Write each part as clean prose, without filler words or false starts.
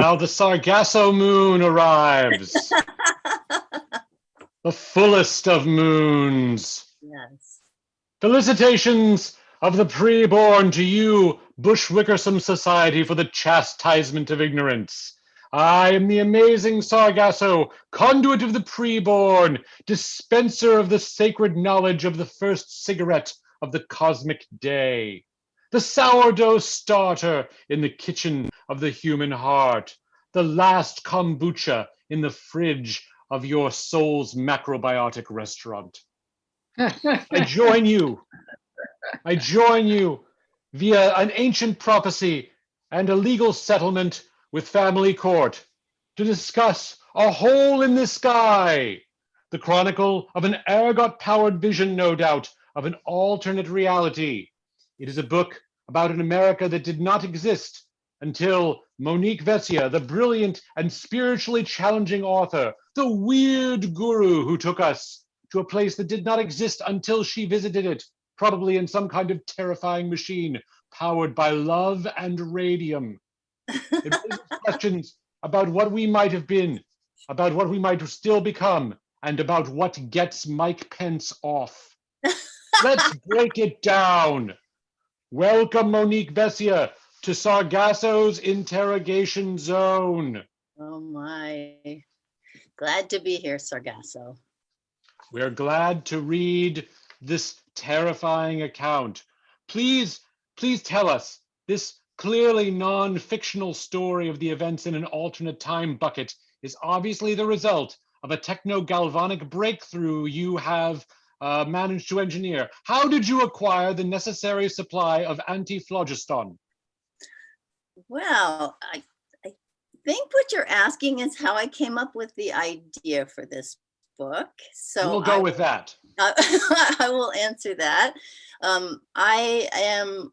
Now the Sargasso moon arrives, the fullest of moons. Yes. Felicitations of the preborn to you, Bushwickersome Society, for the chastisement of ignorance. I am the amazing Sargasso, conduit of the preborn, dispenser of the sacred knowledge of the first cigarette of the cosmic day, the sourdough starter in the kitchen of the human heart, the last kombucha in the fridge of your soul's macrobiotic restaurant. I join you via an ancient prophecy and a legal settlement with family court to discuss A Hole in the Sky, the chronicle of an ergot-powered vision, no doubt, of an alternate reality. It is a book about an America that did not exist until Monique Vescia, the brilliant and spiritually challenging author, the weird guru who took us to a place that did not exist until she visited it, probably in some kind of terrifying machine powered by love and radium. It raises questions about what we might have been, about what we might still become, and about what gets Mike Pence off. Let's break it down. Welcome, Monique Vescia, to Sargasso's Interrogation Zone. Oh my. Glad to be here, Sargasso. We're glad to read this terrifying account. Please tell us, this clearly non-fictional story of the events in an alternate time bucket is obviously the result of a techno-galvanic breakthrough you have managed to engineer. How did you acquire the necessary supply of anti-phlogiston? Well, I think what you're asking is how I came up with the idea for this book. So we'll go with that. I will answer that. I am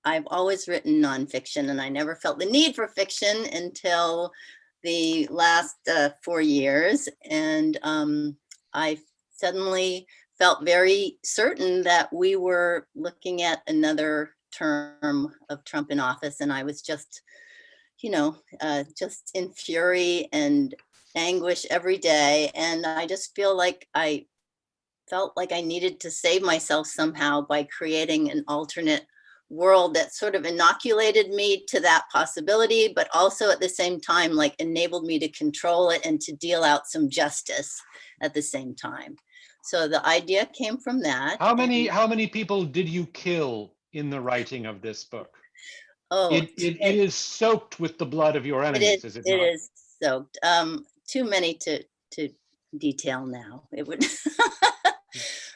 I've always written nonfiction, and I never felt the need for fiction until the last 4 years. And I suddenly felt very certain that we were looking at another term of Trump in office. And I was just, just in fury and anguish every day. And I just felt like I needed to save myself somehow by creating an alternate world that sort of inoculated me to that possibility, but also at the same time, like enabled me to control it and to deal out some justice at the same time. So the idea came from that. How many people did you kill in the writing of this book? Oh, it is soaked with the blood of your enemies, is it not? It is soaked. Too many to detail now. It would,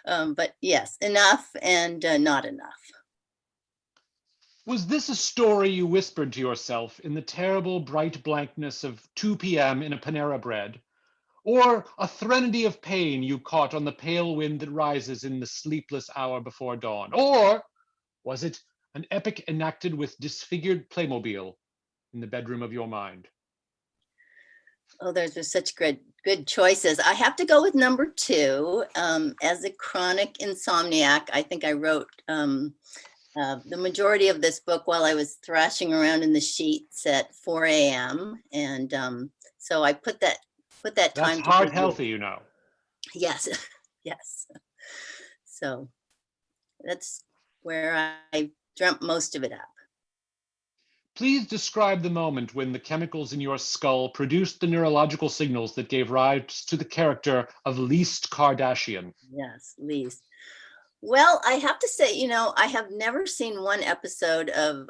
but yes, enough and not enough. Was this a story you whispered to yourself in the terrible bright blankness of 2 p.m. in a Panera Bread? Or a threnody of pain you caught on the pale wind that rises in the sleepless hour before dawn? Or was it an epic enacted with disfigured Playmobil in the bedroom of your mind? Oh, those are such good choices. I have to go with number 2. As a chronic insomniac, I think I wrote the majority of this book while I was thrashing around in the sheets at 4 a.m. And so I put that time. That's heart healthy, Yes, yes. So that's where I dreamt most of it up. Please describe the moment when the chemicals in your skull produced the neurological signals that gave rise to the character of Least Kardashian. Yes, Least. Well, I have to say, I have never seen one episode of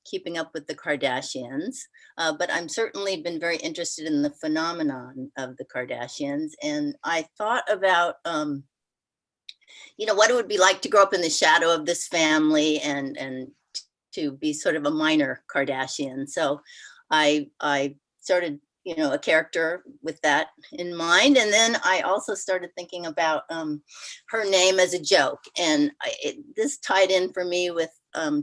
Keeping Up with the Kardashians, but I'm certainly been very interested in the phenomenon of the Kardashians. And I thought about, what it would be like to grow up in the shadow of this family and to be sort of a minor Kardashian. So I started, a character with that in mind. And then I also started thinking about her name as a joke. And this tied in for me with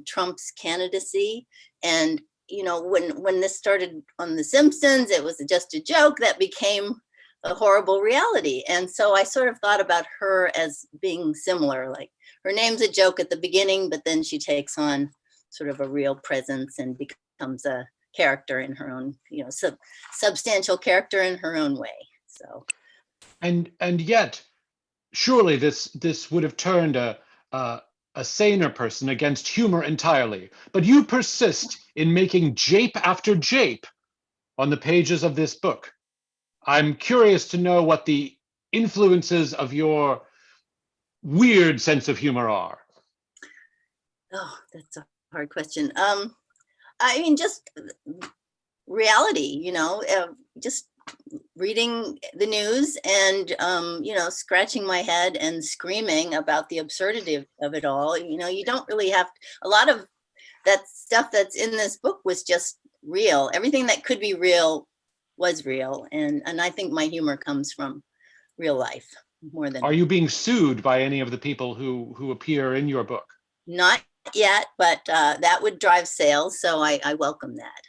Trump's candidacy. And, when this started on The Simpsons, it was just a joke that became a horrible reality. And so I sort of thought about her as being similar, like her name's a joke at the beginning, but then she takes on sort of a real presence and becomes a character in her own, substantial character in her own way. So. And yet, surely this would have turned a saner person against humor entirely. But you persist in making jape after jape on the pages of this book. I'm curious to know what the influences of your weird sense of humor are. Oh, that's a hard question. I mean, just reality, just reading the news and, scratching my head and screaming about the absurdity of it all. You don't really have a lot of that stuff that's in this book was just real. Everything that could be real was real. And I think my humor comes from real life more than. Are you being sued by any of the people who appear in your book? Not yet, but that would drive sales. So I welcome that.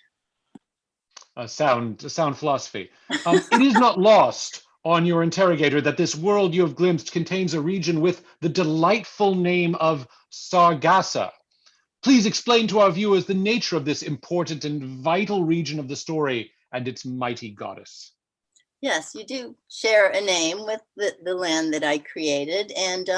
Sound philosophy. It is not lost on your interrogator that this world you have glimpsed contains a region with the delightful name of Sargassa. Please explain to our viewers the nature of this important and vital region of the story and its mighty goddess. Yes, you do share a name with the land that I created. And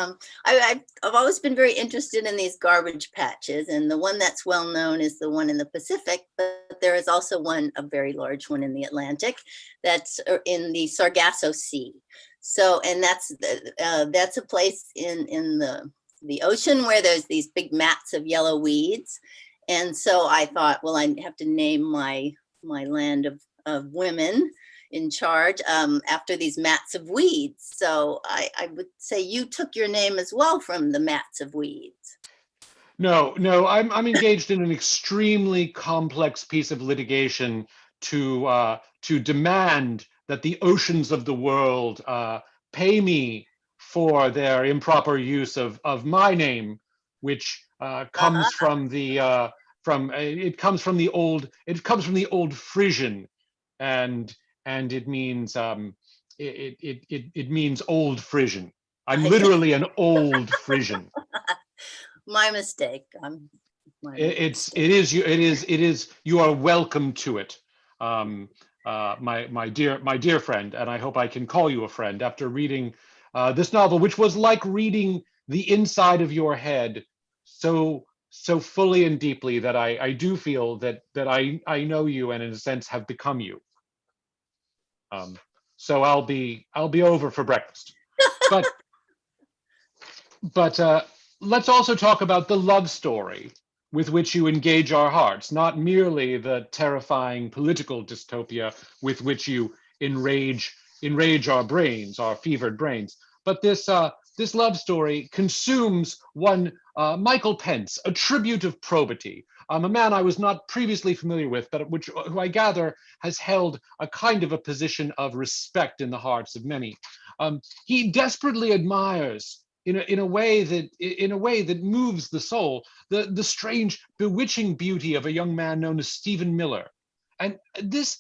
I've always been very interested in these garbage patches. And the one that's well known is the one in the Pacific, but there is also a very large one in the Atlantic that's in the Sargasso Sea. So, and that's a place in the ocean where there's these big mats of yellow weeds. And so I thought, well, I have to name my land of women in charge after these mats of weeds. So I would say you took your name as well from the mats of weeds. No, I'm engaged in an extremely complex piece of litigation to demand that the oceans of the world pay me for their improper use of my name, which comes from the old Frisian, and it means it means old Frisian. I'm literally an old Frisian. My mistake. It is. You are welcome to it, my dear friend, and I hope I can call you a friend after reading this novel, which was like reading the inside of your head so fully and deeply that I do feel that I know you and in a sense have become you. So I'll be over for breakfast, but let's also talk about the love story with which you engage our hearts, not merely the terrifying political dystopia with which you enrage our brains, our fevered brains, but this love story consumes one Michael Pence, a tribute of probity, a man I was not previously familiar with, but who I gather has held a kind of a position of respect in the hearts of many. He desperately admires, in a way that moves the soul, the strange, bewitching beauty of a young man known as Stephen Miller, and this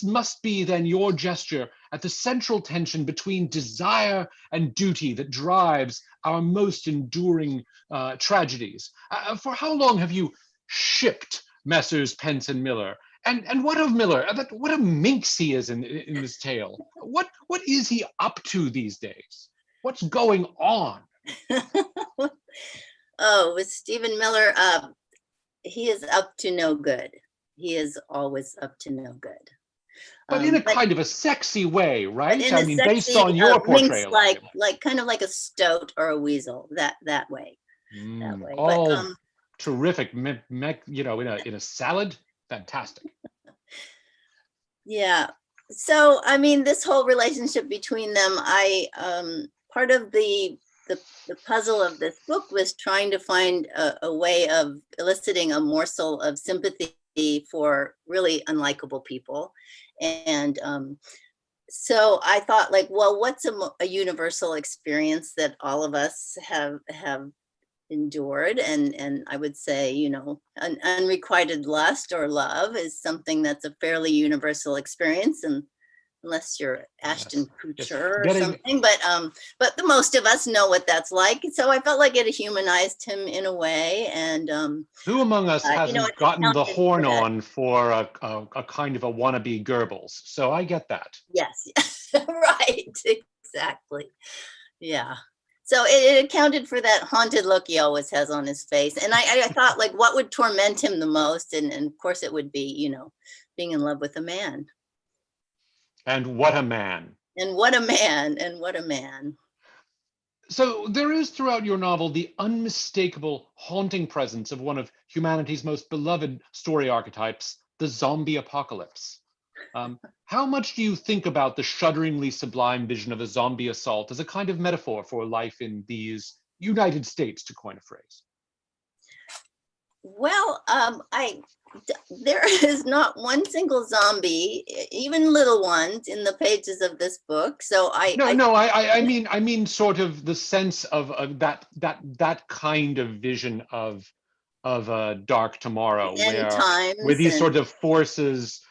must be then your gesture at the central tension between desire and duty that drives our most enduring tragedies. For how long have you shipped Messrs. Pence and Miller? And what of Miller? What a minx he is in this tale. What is he up to these days? What's going on? Oh, with Stephen Miller, he is up to no good. He is always up to no good. But in a kind of a sexy way, right? I mean, based on your portrayal, like kind of like a stoat or a weasel, that way. That way. All terrific, in a salad, fantastic. Yeah. So I mean, this whole relationship between them, part of the puzzle of this book was trying to find a way of eliciting a morsel of sympathy for really unlikable people. And so I thought, like, well, what's a universal experience that all of us have endured? And I would say, an unrequited lust or love is something that's a fairly universal experience. And unless you're Ashton Yes. Kutcher or Getting something. But the most of us know what that's like. So I felt like it humanized him in a way, and who among us hasn't it's gotten the accounted for horn that. on for a kind of a wannabe Goebbels? So I get that. Yes, right, exactly. Yeah. So it accounted for that haunted look he always has on his face. And I thought, like, what would torment him the most? And of course it would be, being in love with a man. And what a man. And what a man, and what a man. So there is throughout your novel the unmistakable haunting presence of one of humanity's most beloved story archetypes, the zombie apocalypse. How much do you think about the shudderingly sublime vision of a zombie assault as a kind of metaphor for life in these United States, to coin a phrase? Well, there is not one single zombie, even little ones, in the pages of this book. So I mean sort of the sense of that kind of vision of a dark tomorrow end where times, these and sort of forces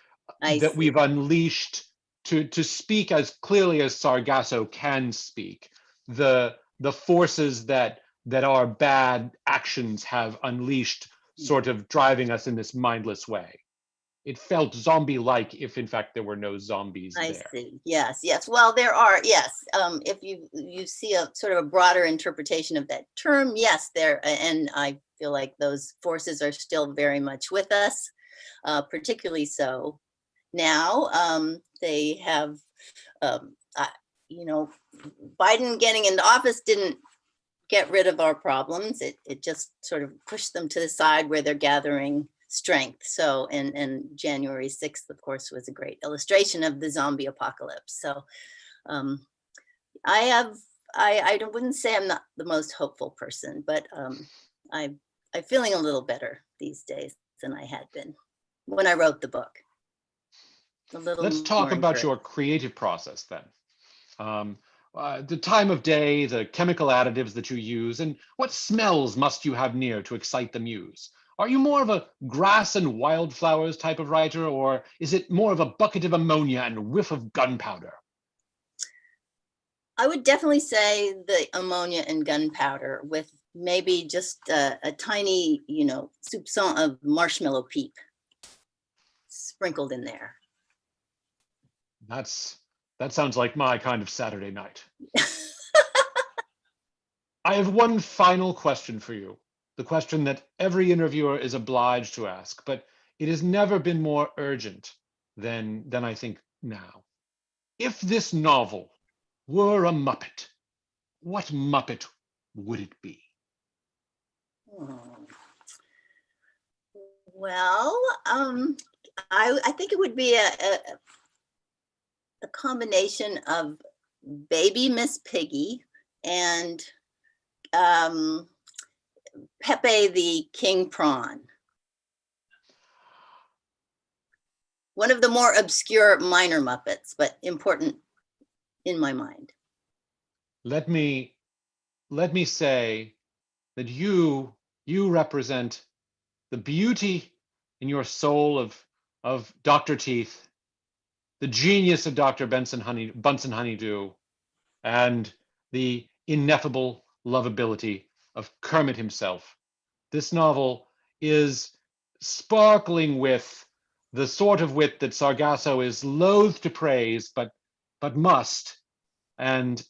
I that see. we've unleashed to speak as clearly as Sargasso can speak, the forces that our bad actions have unleashed, sort of driving us in this mindless way. It felt zombie-like, if in fact there were no zombies I there. see. Yes, yes. Well, there are, yes. If you see a sort of a broader interpretation of that term, yes, there, and I feel like those forces are still very much with us, particularly so now. They have, um, I, Biden getting into office didn't get rid of our problems. It just sort of pushed them to the side where they're gathering strength. So, and January 6th, of course, was a great illustration of the zombie apocalypse. So um, I wouldn't say I'm not the most hopeful person, but I'm feeling a little better these days than I had been when I wrote the book. A Let's little talk more about encouraged. your creative process then. The time of day, the chemical additives that you use, and what smells must you have near to excite the muse? Are you more of a grass and wildflowers type of writer, or is it more of a bucket of ammonia and a whiff of gunpowder? I would definitely say the ammonia and gunpowder with maybe just a tiny, soupçon of marshmallow peep sprinkled in there. That sounds like my kind of Saturday night. I have one final question for you, the question that every interviewer is obliged to ask, but it has never been more urgent than I think now. If this novel were a Muppet, what Muppet would it be? Hmm. Well, I think it would be a combination of baby Miss Piggy and Pepe the King Prawn. One of the more obscure minor Muppets, but important in my mind. Let me say that you represent the beauty in your soul of Dr. Teeth, the genius of Dr. Bunsen Honeydew, and the ineffable lovability of Kermit himself. This novel is sparkling with the sort of wit that Sargasso is loath to praise, but must, and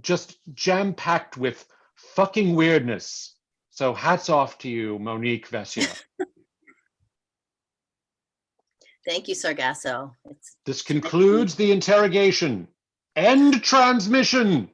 just jam-packed with fucking weirdness. So hats off to you, Monique Vescia. Thank you, Sargasso. This concludes the interrogation. End transmission.